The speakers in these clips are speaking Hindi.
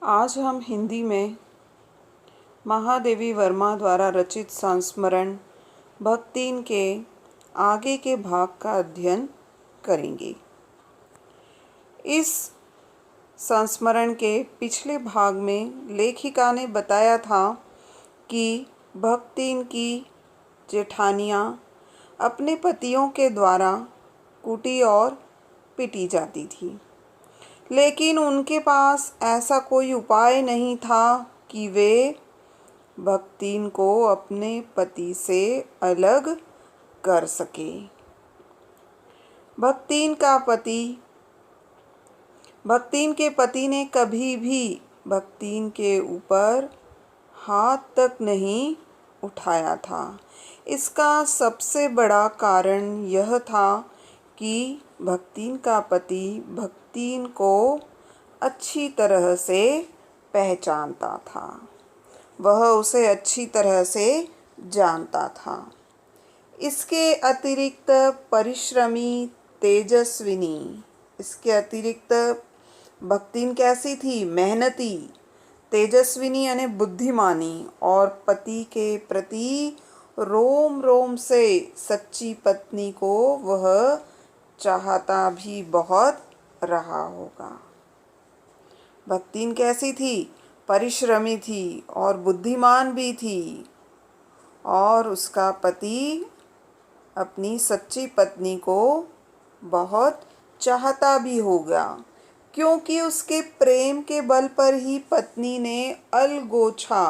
आज हम हिंदी में महादेवी वर्मा द्वारा रचित संस्मरण भक्तिन के आगे के भाग का अध्ययन करेंगे। इस संस्मरण के पिछले भाग में लेखिका ने बताया था कि भक्तिन की जेठानियाँ अपने पतियों के द्वारा कूटी और पीटी जाती थी, लेकिन उनके पास ऐसा कोई उपाय नहीं था कि वे भक्तिन को अपने पति से अलग कर सके। भक्तिन के पति ने कभी भी भक्तिन के ऊपर हाथ तक नहीं उठाया था। इसका सबसे बड़ा कारण यह था कि भक्तिन का पति भक्तिन को अच्छी तरह से पहचानता था, वह उसे अच्छी तरह से जानता था। इसके अतिरिक्त परिश्रमी, तेजस्विनी, इसके अतिरिक्त भक्तिन कैसी थी? मेहनती, तेजस्विनी यानी बुद्धिमानी और पति के प्रति रोम रोम से सच्ची पत्नी को वह चाहता भी बहुत रहा होगा। भक्तिन कैसी थी? परिश्रमी थी और बुद्धिमान भी थी, और उसका पति अपनी सच्ची पत्नी को बहुत चाहता भी होगा, क्योंकि उसके प्रेम के बल पर ही पत्नी ने अलगोछा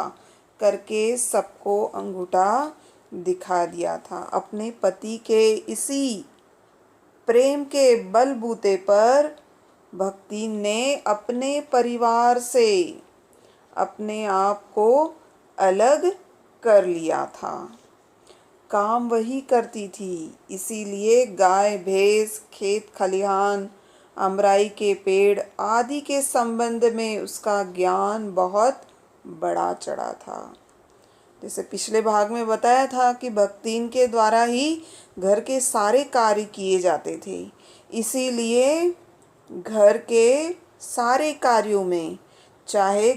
करके सबको अंगूठा दिखा दिया था। अपने पति के इसी प्रेम के बलबूते पर भक्तिन ने अपने परिवार से अपने आप को अलग कर लिया था। काम वही करती थी, इसीलिए गाय भैंस, खेत खलिहान, अमराई के पेड़ आदि के संबंध में उसका ज्ञान बहुत बड़ा चढ़ा था। जैसे पिछले भाग में बताया था कि भक्तिन के द्वारा ही घर के सारे कार्य किए जाते थे, इसीलिए घर के सारे कार्यों में, चाहे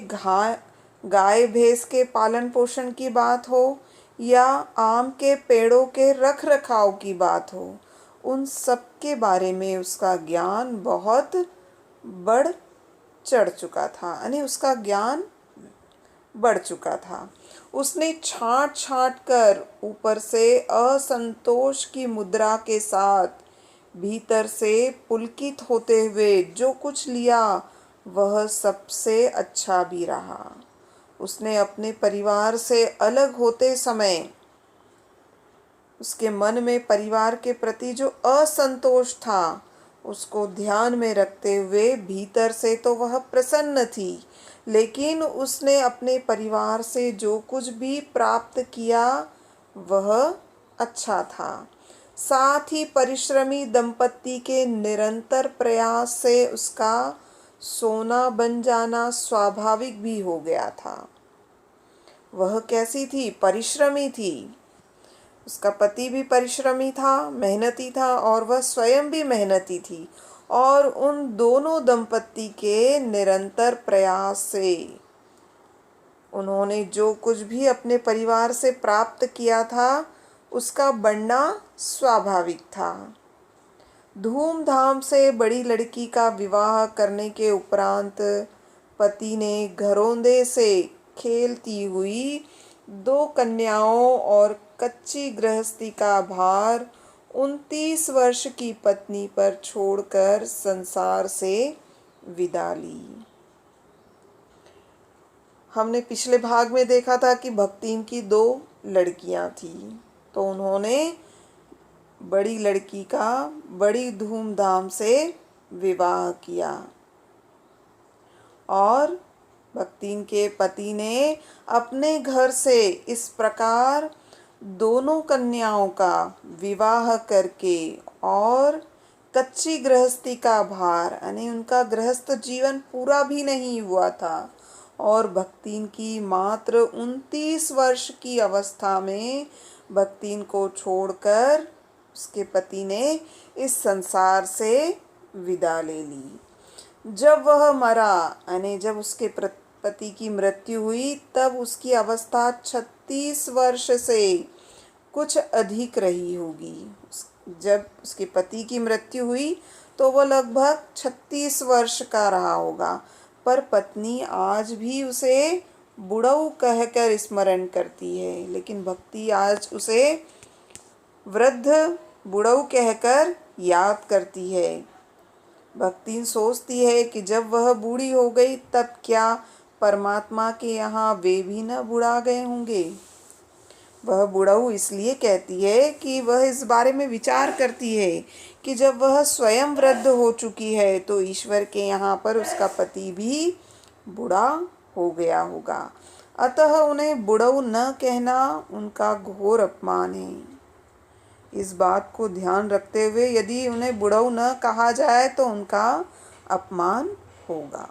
गाय भैंस के पालन पोषण की बात हो या आम के पेड़ों के रख रखाव की बात हो, उन सब के बारे में उसका ज्ञान बहुत बढ़ चढ़ चुका था, यानी उसका ज्ञान बढ़ चुका था। उसने छांट छांट कर ऊपर से असंतोष की मुद्रा के साथ भीतर से पुलकित होते हुए जो कुछ लिया वह सबसे अच्छा भी रहा। उसने अपने परिवार से अलग होते समय उसके मन में परिवार के प्रति जो असंतोष था उसको ध्यान में रखते हुए भीतर से तो वह प्रसन्न थी, लेकिन उसने अपने परिवार से जो कुछ भी प्राप्त किया वह अच्छा था। साथ ही परिश्रमी दंपति के निरंतर प्रयास से उसका सोना बन जाना स्वाभाविक भी हो गया था। वह कैसी थी? परिश्रमी थी। उसका पति भी परिश्रमी था, मेहनती था, और वह स्वयं भी मेहनती थी, और उन दोनों दंपति के निरंतर प्रयास से उन्होंने जो कुछ भी अपने परिवार से प्राप्त किया था उसका बढ़ना स्वाभाविक था। धूमधाम से बड़ी लड़की का विवाह करने के उपरांत पति ने घरौंदे से खेलती हुई 2 कन्याओं और कच्ची गृहस्थी का भार 29 वर्ष की पत्नी पर छोड़कर संसार से विदा ली। हमने पिछले भाग में देखा था कि भक्तिन की 2 लड़कियां थी, तो उन्होंने बड़ी लड़की का बड़ी धूमधाम से विवाह किया, और भक्तिन के पति ने अपने घर से इस प्रकार दोनों कन्याओं का विवाह करके और कच्ची गृहस्थी का भार, यानी उनका गृहस्थ जीवन पूरा भी नहीं हुआ था, और भक्तिन की मात्र 29 वर्ष की अवस्था में भक्तिन को छोड़कर उसके पति ने इस संसार से विदा ले ली। जब वह मरा, यानी जब उसके पति की मृत्यु हुई तब उसकी अवस्था 36 वर्ष से कुछ अधिक रही होगी। जब उसके पति की मृत्यु हुई तो वो लगभग 36 वर्ष का रहा होगा, पर पत्नी आज भी उसे बुढ़ऊ कहकर स्मरण करती है। लेकिन भक्ति आज उसे वृद्ध बुढ़ऊ कहकर याद करती है। भक्ति सोचती है कि जब वह बूढ़ी हो गई तब क्या परमात्मा के यहाँ वे भी न बुढ़ा गए होंगे। वह बुढ़ऊ इसलिए कहती है कि वह इस बारे में विचार करती है कि जब वह स्वयं वृद्ध हो चुकी है तो ईश्वर के यहाँ पर उसका पति भी बूढ़ा हो गया होगा। अतः उन्हें बुढ़ऊ न कहना उनका घोर अपमान है। इस बात को ध्यान रखते हुए यदि उन्हें बुढ़ऊ न कहा जाए तो उनका अपमान होगा।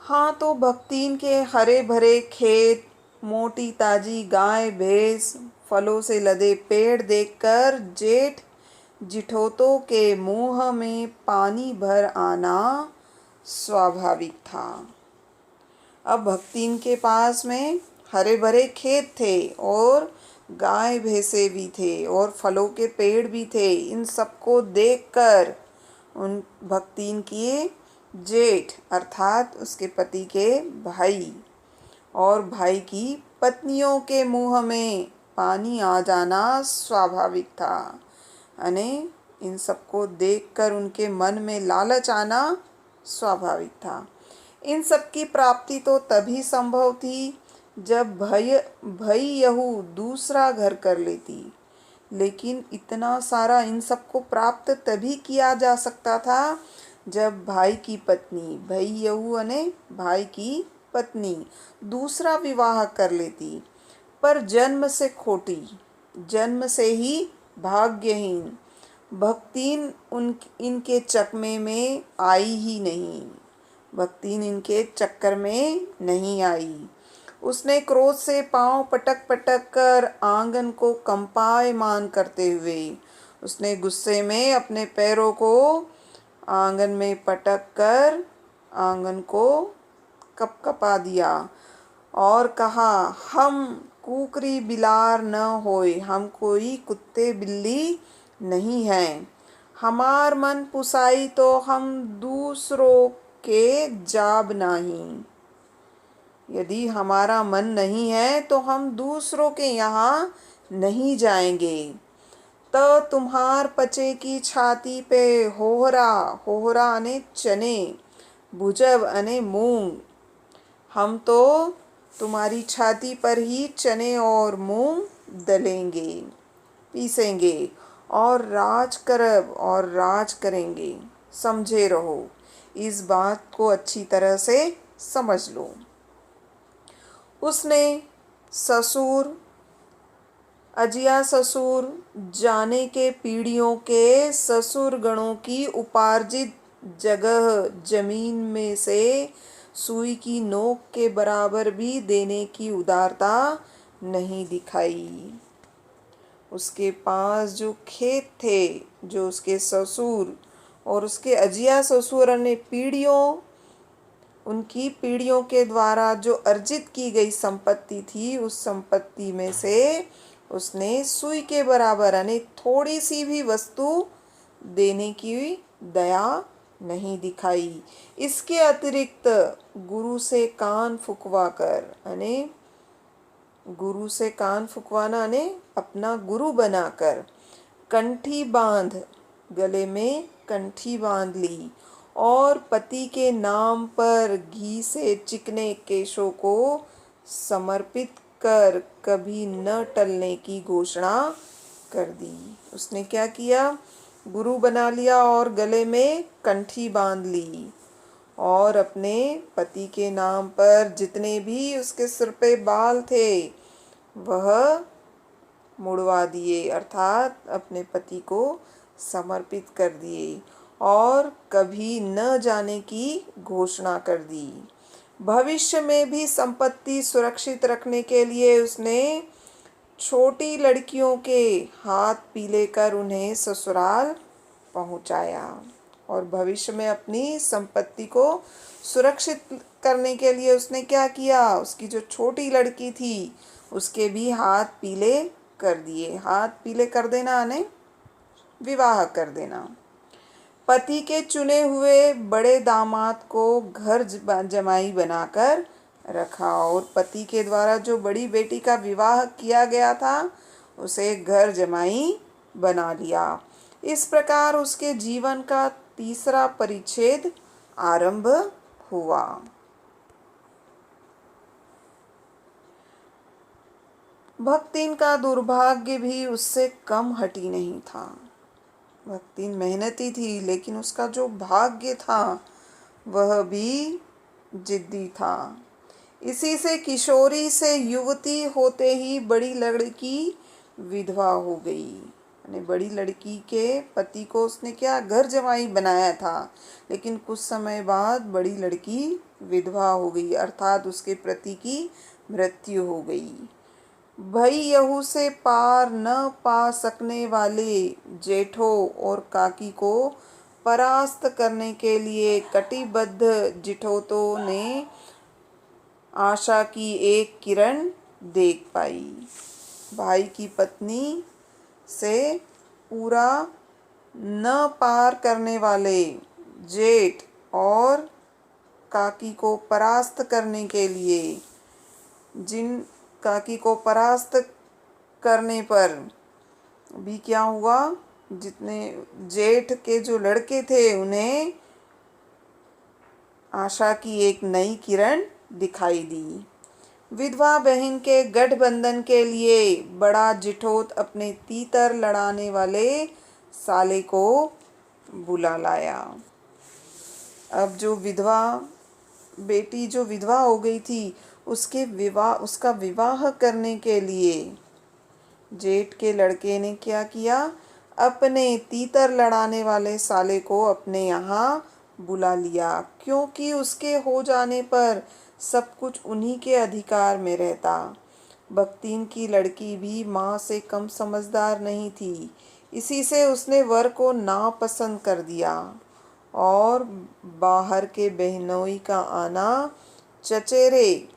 हाँ, तो भक्तिन के हरे भरे खेत, मोटी ताजी गाय भैंस, फलों से लदे पेड़ देखकर जेठ जिठोतों के मुंह में पानी भर आना स्वाभाविक था। अब भक्तिन के पास में हरे भरे खेत थे और गाय भैंसे भी थे और फलों के पेड़ भी थे। इन सबको देखकर उन भक्तिन की जेठ अर्थात उसके पति के भाई और भाई की पत्नियों के मुंह में पानी आ जाना स्वाभाविक था। यानी इन सबको देखकर उनके मन में लालच आना स्वाभाविक था। इन सब की प्राप्ति तो तभी संभव थी जब भई यहू दूसरा घर कर लेती। लेकिन इतना सारा इन सबको प्राप्त तभी किया जा सकता था जब भाई की पत्नी, भई यहू यानी भाई की पत्नी, दूसरा विवाह कर लेती। पर जन्म से खोटी, जन्म से ही भाग्यहीन भक्तिन इनके चकमे में आई ही नहीं। भक्तिन इनके चक्कर में नहीं आई। उसने क्रोध से पांव पटक पटक कर आंगन को कंपायमान करते हुए, उसने गुस्से में अपने पैरों को आंगन में पटक कर आंगन को कपकपा दिया और कहा, हम कुकरी बिलार न होए, हम कोई कुत्ते बिल्ली नहीं हैं। हमार मन पुसाई तो हम दूसरों के जाब नहीं। यदि हमारा मन नहीं है तो हम दूसरों के यहाँ नहीं जाएंगे। तो तुम्हार पचे की छाती पे होहरा, होहरा अने चने, भुजब अने मूंग, हम तो तुम्हारी छाती पर ही चने और मूंग दलेंगे, पीसेंगे और राज करब और राज करेंगे। समझे रहो, इस बात को अच्छी तरह से समझ लो। उसने ससुर, अजिया ससुर, जाने के पीढ़ियों के ससुर गणों की उपार्जित जगह जमीन में से सुई की नोक के बराबर भी देने की उदारता नहीं दिखाई। उसके पास जो खेत थे, जो उसके ससुर और उसके अजिया ससुर ने उनकी पीढ़ियों के द्वारा जो अर्जित की गई संपत्ति थी, उस संपत्ति में से उसने सुई के बराबर यानी थोड़ी सी भी वस्तु देने की दया नहीं दिखाई। इसके अतिरिक्त गुरु से कान फुकवा कर, यानी गुरु से कान फुकवाना यानी अपना गुरु बनाकर कंठी बांध, गले में कंठी बांध ली और पति के नाम पर घी से चिकने केशों को समर्पित कर कभी न टलने की घोषणा कर दी। उसने क्या किया? गुरु बना लिया और गले में कंठी बांध ली और अपने पति के नाम पर जितने भी उसके सिर पे बाल थे वह मुड़वा दिए, अर्थात अपने पति को समर्पित कर दिए और कभी न जाने की घोषणा कर दी। भविष्य में भी संपत्ति सुरक्षित रखने के लिए उसने छोटी लड़कियों के हाथ पीले कर उन्हें ससुराल पहुंचाया। और भविष्य में अपनी संपत्ति को सुरक्षित करने के लिए उसने क्या किया, उसकी जो छोटी लड़की थी उसके भी हाथ पीले कर दिए। हाथ पीले कर देना यानी विवाह कर देना। पति के चुने हुए बड़े दामाद को घर जमाई बनाकर रखा और पति के द्वारा जो बड़ी बेटी का विवाह किया गया था उसे घर जमाई बना लिया। इस प्रकार उसके जीवन का तीसरा परिच्छेद आरंभ हुआ। भक्तिन का दुर्भाग्य भी उससे कम हटी नहीं था। भक्तिन मेहनती थी लेकिन उसका जो भाग्य था वह भी जिद्दी था। इसी से किशोरी से युवती होते ही बड़ी लड़की विधवा हो गई। यानी बड़ी लड़की के पति को उसने क्या घर जमाई बनाया था, लेकिन कुछ समय बाद बड़ी लड़की विधवा हो गई, अर्थात उसके पति की मृत्यु हो गई। भई यहू से पार न पा सकने वाले जेठों और काकी को परास्त करने के लिए कटिबद्ध जिठोतों ने आशा की एक किरण देख पाई। भाई की पत्नी से पूरा न पार करने वाले जेठ और काकी को परास्त करने के लिए, जिन काकी को परास्त करने पर भी क्या हुआ, जितने जेठ के जो लड़के थे उन्हें आशा की एक नई किरण दिखाई दी। विधवा बहन के गठबंधन के लिए बड़ा जिठोत अपने तीतर लड़ाने वाले साले को बुला लाया। अब जो विधवा बेटी जो विधवा हो गई थी उसका विवाह करने के लिए जेठ के लड़के ने क्या किया, अपने तीतर लड़ाने वाले साले को अपने यहाँ बुला लिया, क्योंकि उसके हो जाने पर सब कुछ उन्हीं के अधिकार में रहता। भक्तिन की लड़की भी माँ से कम समझदार नहीं थी, इसी से उसने वर को नापसंद कर दिया और बाहर के बहनोई का आना चचेरे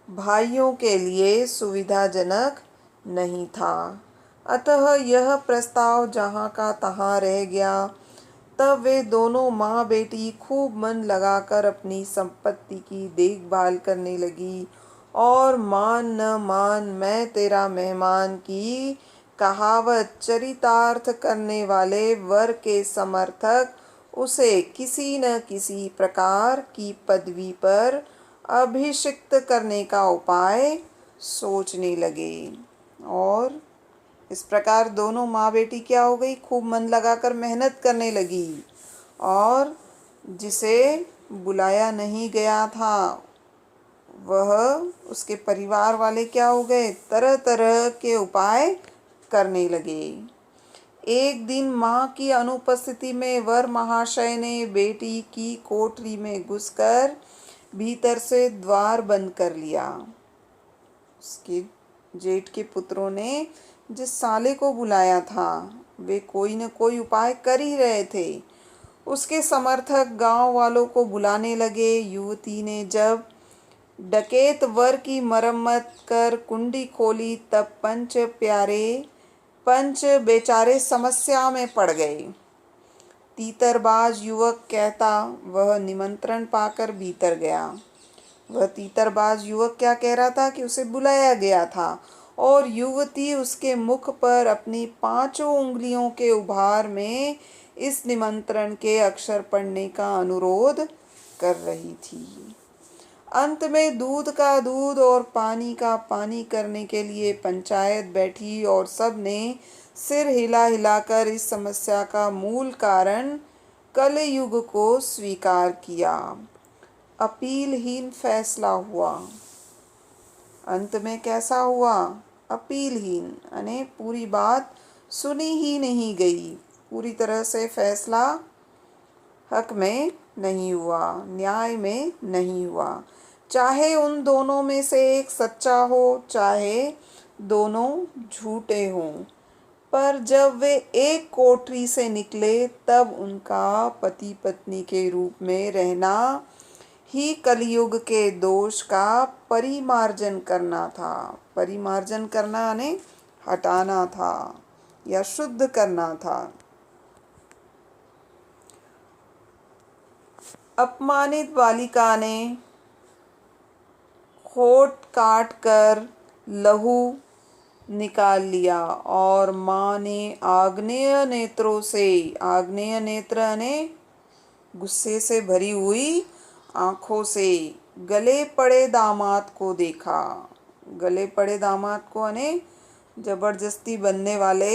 भाइयों के लिए सुविधाजनक नहीं था। अतः यह प्रस्ताव जहाँ का तहाँ रह गया। तब वे दोनों माँ बेटी खूब मन लगाकर अपनी संपत्ति की देखभाल करने लगी और मान न मान मैं तेरा मेहमान की कहावत चरितार्थ करने वाले वर के समर्थक उसे किसी न किसी प्रकार की पदवी पर अभिषिक्त करने का उपाय सोचने लगे। और इस प्रकार दोनों माँ बेटी क्या हो गई, खूब मन लगाकर मेहनत करने लगी और जिसे बुलाया नहीं गया था वह उसके परिवार वाले क्या हो गए, तरह तरह के उपाय करने लगे। एक दिन माँ की अनुपस्थिति में वर महाशय ने बेटी की कोठरी में घुसकर भीतर से द्वार बंद कर लिया। उसके जेठ के पुत्रों ने जिस साले को बुलाया था वे कोई न कोई उपाय कर ही रहे थे। उसके समर्थक गांव वालों को बुलाने लगे। युवती ने जब डकैत वर की मरम्मत कर कुंडी खोली तब पंच बेचारे समस्या में पड़ गए। तीतरबाज युवक कहता वह निमंत्रण पाकर भीतर गया। वह तीतरबाज युवक क्या कह रहा था कि उसे बुलाया गया था और युवती उसके मुख पर अपनी 5 उंगलियों के उभार में इस निमंत्रण के अक्षर पढ़ने का अनुरोध कर रही थी। अंत में दूध का दूध और पानी का पानी करने के लिए पंचायत बैठी और सब ने सिर हिला हिलाकर इस समस्या का मूल कारण कलयुग को स्वीकार किया। अपीलहीन फैसला हुआ। अंत में कैसा हुआ, अपीलहीन यानी पूरी बात सुनी ही नहीं गई, पूरी तरह से फैसला हक में नहीं हुआ, न्याय में नहीं हुआ। चाहे उन दोनों में से एक सच्चा हो चाहे दोनों झूठे हों, पर जब वे एक कोठरी से निकले तब उनका पति पत्नी के रूप में रहना ही कलयुग के दोष का परिमार्जन करना था। परिमार्जन करना यानी हटाना था या शुद्ध करना था। अपमानित बालिका ने होठ काट कर लहू निकाल लिया और माँ ने आग्नेय नेत्रों से, आग्नेय नेत्र ने गुस्से से भरी हुई आंखों से गले पड़े दामाद को देखा। गले पड़े दामाद को यानी जबरदस्ती बनने वाले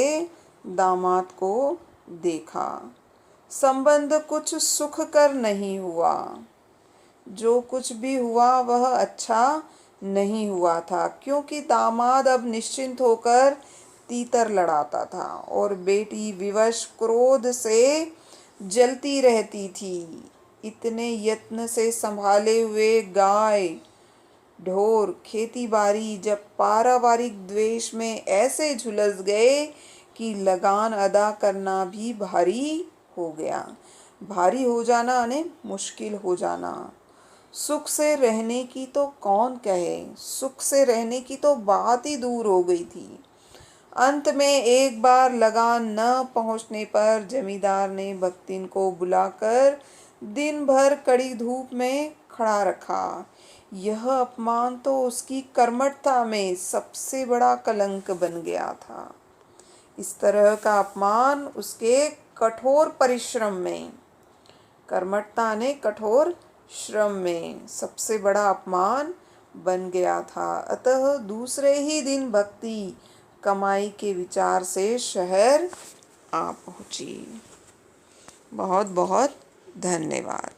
दामाद को देखा। संबंध कुछ सुख कर नहीं हुआ। जो कुछ भी हुआ वह अच्छा नहीं हुआ था, क्योंकि दामाद अब निश्चिंत होकर तीतर लड़ाता था और बेटी विवश क्रोध से जलती रहती थी। इतने यत्न से संभाले हुए गाय ढोर खेती बाड़ी जब पारिवारिक द्वेष में ऐसे झुलस गए कि लगान अदा करना भी भारी हो गया। भारी हो जाना यानी मुश्किल हो जाना। सुख से रहने की तो कौन कहे, सुख से रहने की तो बात ही दूर हो गई थी। अंत में एक बार लगान न पहुंचने पर जमींदार ने भक्तिन को बुलाकर दिन भर कड़ी धूप में खड़ा रखा। यह अपमान तो उसकी कर्मठता में सबसे बड़ा कलंक बन गया था। इस तरह का अपमान उसके कठोर परिश्रम में, कर्मठता ने कठोर श्रम में सबसे बड़ा अपमान बन गया था। अतः दूसरे ही दिन भक्ति कमाई के विचार से शहर आ पहुंची। बहुत बहुत धन्यवाद।